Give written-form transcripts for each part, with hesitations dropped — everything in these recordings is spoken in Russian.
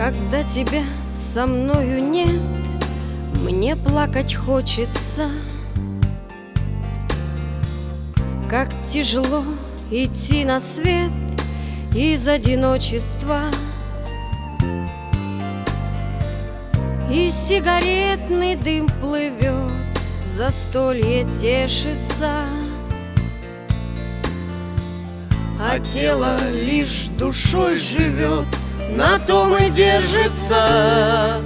Когда тебя со мною нет, мне плакать хочется. Как тяжело идти на свет из одиночества. И сигаретный дым плывет, застолье тешится, а тело лишь душой живет, на том и держится.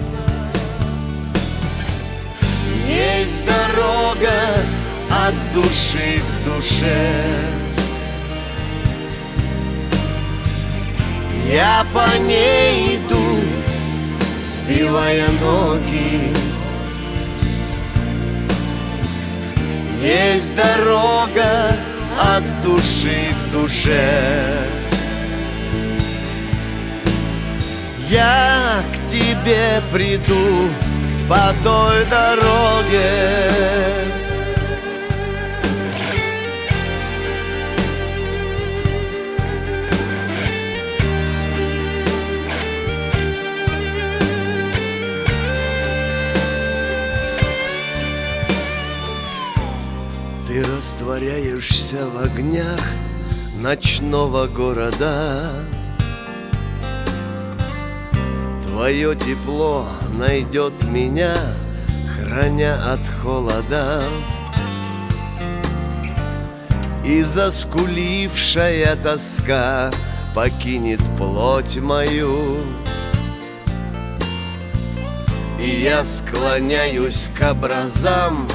Есть дорога от души к душе, я по ней иду, сбивая ноги. Есть дорога от души к душе, я к тебе приду по той дороге. Ты растворяешься в огнях ночного города. Твое тепло найдет меня, храня от холода. И заскулившая тоска покинет плоть мою. И я склоняюсь к образам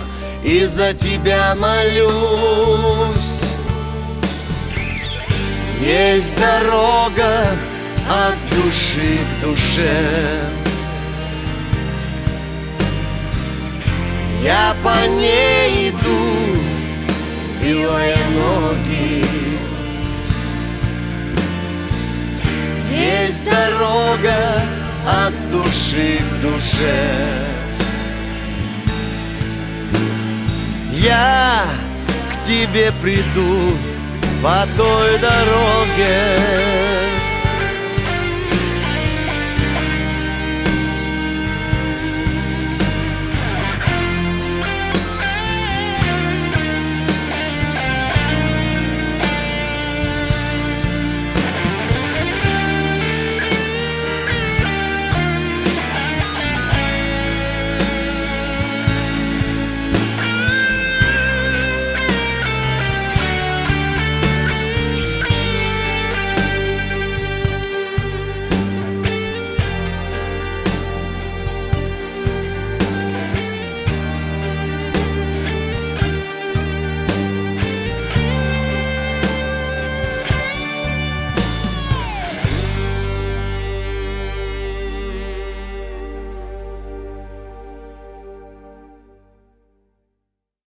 и за тебя молюсь. Есть дорога от души к душе, я по ней иду, сбивая ноги. Есть дорога от души к душе, я к тебе приду по той дороге.